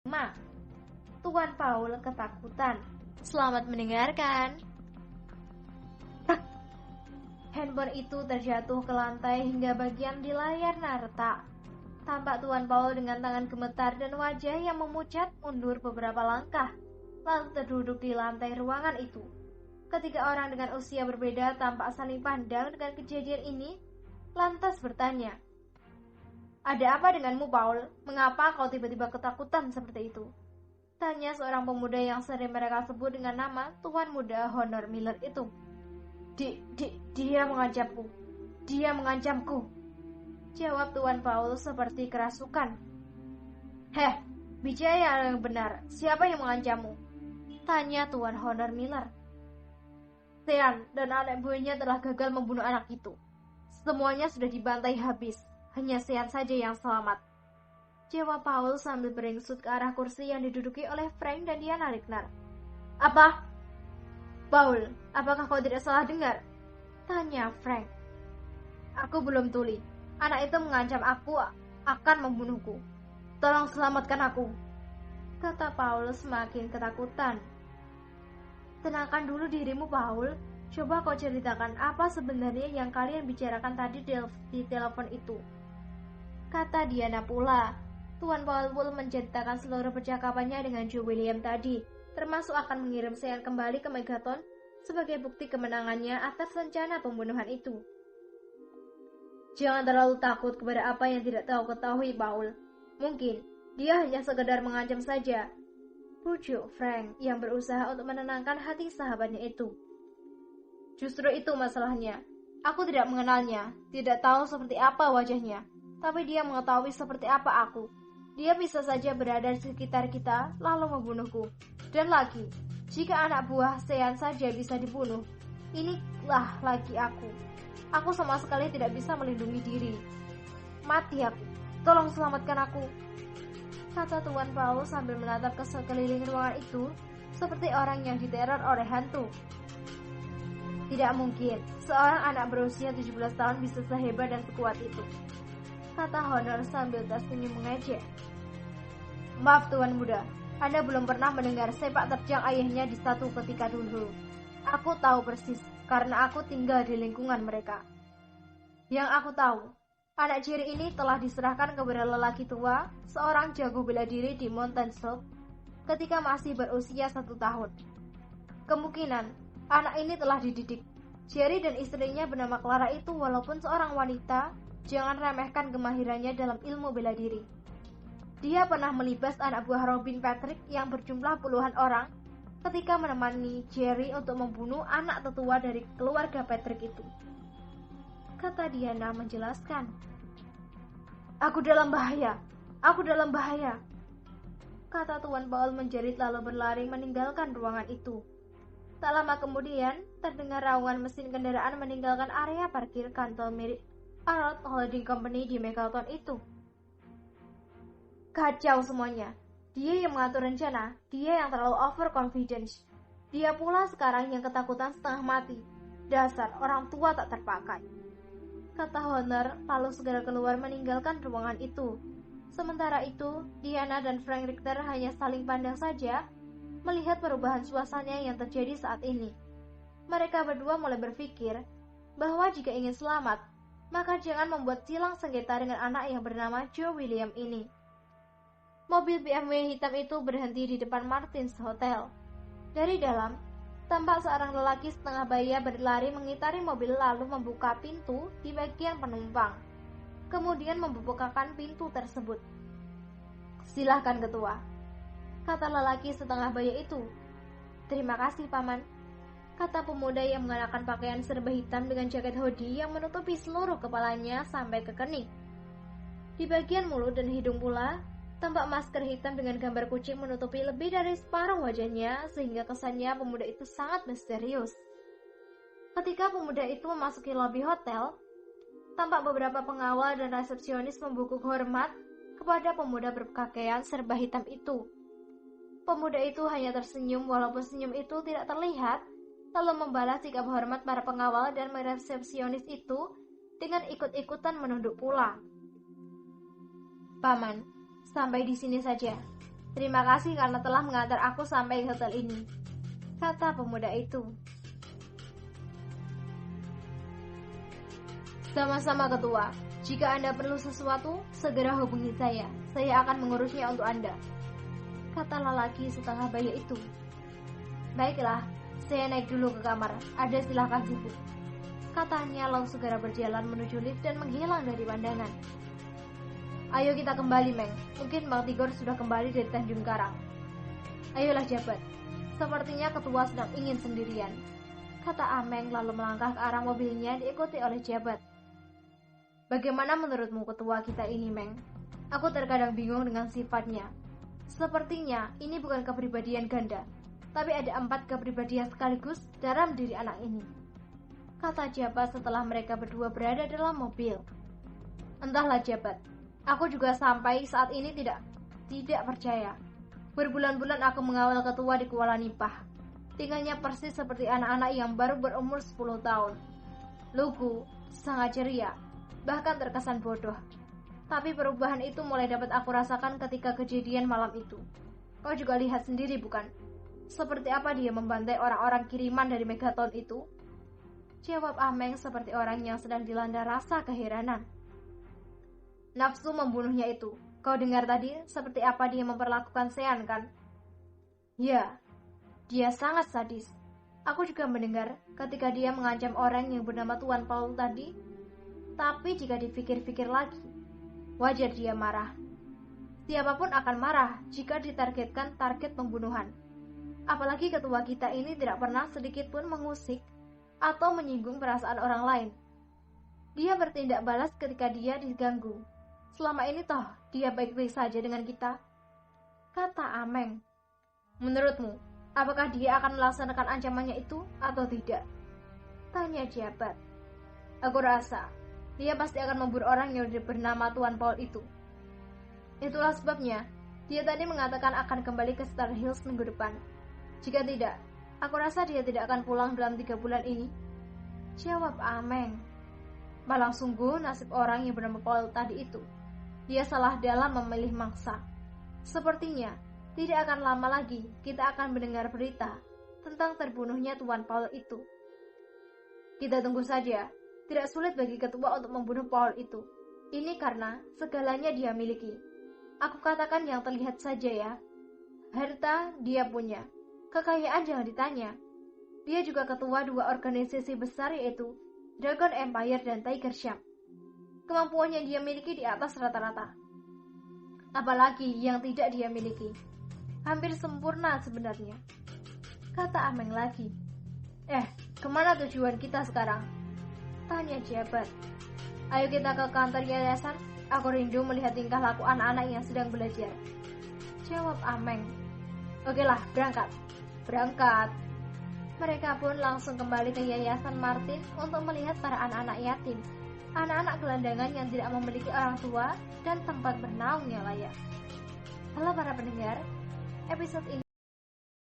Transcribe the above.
Ma, Tuan Paul ketakutan. Selamat mendengarkan. Handphone itu terjatuh ke lantai hingga bagian di layarnya retak. Tampak Tuan Paul dengan tangan gemetar dan wajah yang memucat mundur beberapa langkah, lalu terduduk di lantai ruangan itu. Ketiga orang dengan usia berbeda tampak saling pandang dengan kejadian ini, lantas bertanya, "Ada apa denganmu, Paul? Mengapa kau tiba-tiba ketakutan seperti itu?" Tanya seorang pemuda yang sering mereka sebut dengan nama Tuan Muda Honor Miller itu. Dia mengancamku. Dia mengancamku. Jawab Tuan Paul seperti kerasukan. Bicara yang benar. Siapa yang mengancammu? Tanya Tuan Honor Miller. Sean dan anak buahnya telah gagal membunuh anak itu. Semuanya sudah dibantai habis. Hanya Sean saja yang selamat. Jawab Paul sambil beringsut ke arah kursi yang diduduki oleh Frank dan Diana Rickner. Apa? Paul, apakah kau tidak salah dengar? Tanya Frank. Aku belum tuli. Anak itu mengancam aku akan membunuhku. Tolong selamatkan aku. Kata Paul semakin ketakutan. Tenangkan dulu dirimu, Paul. Coba kau ceritakan apa sebenarnya yang kalian bicarakan tadi di telepon itu. Kata Diana pula. Tuan Paul menceritakan seluruh percakapannya dengan Joe William tadi, termasuk akan mengirim Sean kembali ke Megaton sebagai bukti kemenangannya atas rencana pembunuhan itu. Jangan terlalu takut kepada apa yang tidak tahu ketahui, Paul. Mungkin dia hanya sekedar mengancam saja. Pujuk Frank yang berusaha untuk menenangkan hati sahabatnya itu. Justru itu masalahnya. Aku tidak mengenalnya, tidak tahu seperti apa wajahnya, tapi dia mengetahui seperti apa aku. Dia bisa saja berada di sekitar kita, lalu membunuhku. Dan lagi, jika anak buah Sean saja bisa dibunuh, inilah lagi aku. Aku sama sekali tidak bisa melindungi diri. Mati aku, tolong selamatkan aku. Kata Tuan Paul sambil menatap ke sekeliling ruangan itu, seperti orang yang diteror oleh hantu. Tidak mungkin, seorang anak berusia 17 tahun bisa sehebat dan sekuat itu. Kata Honor sambil tersenyum mengejek. Maaf Tuan Muda, Anda belum pernah mendengar sepak terjang ayahnya di satu ketika dulu. Aku tahu persis, karena aku tinggal di lingkungan mereka. Yang aku tahu, anak Jerry ini telah diserahkan kepada lelaki tua, seorang jago bela diri di Mountain Slope, ketika masih berusia 1 tahun. Kemungkinan, anak ini telah dididik. Jerry dan istrinya bernama Clara itu walaupun seorang wanita, jangan remehkan kemahirannya dalam ilmu bela diri. Dia pernah melibas anak buah Robin Patrick yang berjumlah puluhan orang ketika menemani Jerry untuk membunuh anak tetua dari keluarga Patrick itu. Kata Diana menjelaskan. Aku dalam bahaya. Kata Tuan Paul menjerit lalu berlari meninggalkan ruangan itu. Tak lama kemudian, terdengar raungan mesin kendaraan meninggalkan area parkir kantor milik Arnold Holding Company di Megaton itu. Kacau semuanya. Dia yang mengatur rencana, dia yang terlalu overconfidence. Dia pula sekarang yang ketakutan setengah mati. Dasar orang tua tak terpakai. Kata Honor lalu segera keluar meninggalkan ruangan itu. Sementara itu, Diana dan Frank Richter hanya saling pandang saja, melihat perubahan suasana yang terjadi saat ini. Mereka berdua mulai berpikir bahwa jika ingin selamat, maka jangan membuat silang sengketa dengan anak yang bernama Joe William ini. Mobil BMW hitam itu berhenti di depan Martin's Hotel. Dari dalam, tampak seorang lelaki setengah baya berlari mengitari mobil lalu membuka pintu di bagian penumpang. Kemudian membukakan pintu tersebut. Silahkan ketua, kata lelaki setengah baya itu. Terima kasih paman, kata pemuda yang mengenakan pakaian serba hitam dengan jaket hoodie yang menutupi seluruh kepalanya sampai ke kening. Di bagian mulut dan hidung pula, tampak masker hitam dengan gambar kucing menutupi lebih dari separuh wajahnya sehingga kesannya pemuda itu sangat misterius. Ketika pemuda itu memasuki lobi hotel, tampak beberapa pengawal dan resepsionis membungkuk hormat kepada pemuda berpakaian serba hitam itu. Pemuda itu hanya tersenyum walaupun senyum itu tidak terlihat, lalu membalas sikap hormat para pengawal dan resepsionis itu dengan ikut-ikutan menunduk pula. Paman, sampai di sini saja. Terima kasih karena telah mengantar aku sampai hotel ini, kata pemuda itu. Sama-sama ketua, jika Anda perlu sesuatu, segera hubungi saya akan mengurusnya untuk Anda, kata lelaki setengah baya itu. Baiklah, saya naik dulu ke kamar, Anda silahkan sibuk, katanya lalu segera berjalan menuju lift dan menghilang dari pandangan. Ayo kita kembali, Meng. Mungkin Bang Tigor sudah kembali dari Tanjung Karang. Ayolah Jabat. Sepertinya ketua sedang ingin sendirian, kata Ameng lalu melangkah ke arah mobilnya diikuti oleh Jabat. Bagaimana menurutmu ketua kita ini, Meng? Aku terkadang bingung dengan sifatnya. Sepertinya ini bukan kepribadian ganda, tapi ada 4 kepribadian sekaligus dalam diri anak ini, kata Jabat setelah mereka berdua berada dalam mobil. Entahlah Jabat. Aku juga sampai saat ini tidak percaya. Berbulan-bulan aku mengawal ketua di Kuala Nipah. Tingkahnya persis seperti anak-anak yang baru berumur 10 tahun. Lugu, sangat ceria, bahkan terkesan bodoh. Tapi perubahan itu mulai dapat aku rasakan ketika kejadian malam itu. Kau juga lihat sendiri bukan? Seperti apa dia membantai orang-orang kiriman dari Megaton itu? Jawab Ameng seperti orang yang sedang dilanda rasa keheranan. Nafsu membunuhnya itu, kau dengar tadi seperti apa dia memperlakukan Sean kan? Ya, dia sangat sadis. Aku juga mendengar ketika dia mengancam orang yang bernama Tuan Paul tadi. Tapi jika dipikir-pikir lagi, wajar dia marah. Siapapun akan marah jika ditargetkan target pembunuhan. Apalagi ketua kita ini tidak pernah sedikit pun mengusik atau menyinggung perasaan orang lain. Dia bertindak balas ketika dia diganggu. Selama ini toh dia baik-baik saja dengan kita, kata Ameng. Menurutmu, apakah dia akan melaksanakan ancamannya itu atau tidak? Tanya Jabat. Aku rasa dia pasti akan membunuh orang yang bernama Tuan Paul itu. Itulah sebabnya dia tadi mengatakan akan kembali ke Star Hills minggu depan. Jika tidak, aku rasa dia tidak akan pulang dalam 3 bulan ini, jawab Ameng. Malang sungguh nasib orang yang bernama Paul tadi itu. Dia salah dalam memilih mangsa. Sepertinya tidak akan lama lagi kita akan mendengar berita tentang terbunuhnya Tuan Paul itu. Kita tunggu saja. Tidak sulit bagi ketua untuk membunuh Paul itu. Ini karena segalanya dia miliki. Aku katakan yang terlihat saja ya. Harta dia punya. Kekayaan jangan ditanya. Dia juga ketua 2 organisasi besar yaitu Dragon Empire dan Tiger Shark. Kemampuan yang dia miliki di atas rata-rata. Apalagi yang tidak dia miliki. Hampir sempurna sebenarnya, kata Ameng lagi. Kemana tujuan kita sekarang? Tanya Jabat. Ayo kita ke kantor yayasan. Aku rindu melihat tingkah laku anak-anak yang sedang belajar, jawab Ameng. Okelah, berangkat. Mereka pun langsung kembali ke Yayasan Martin untuk melihat para anak-anak yatim, anak-anak gelandangan yang tidak memiliki orang tua dan tempat bernaung yang layak. Halo para pendengar, episode ini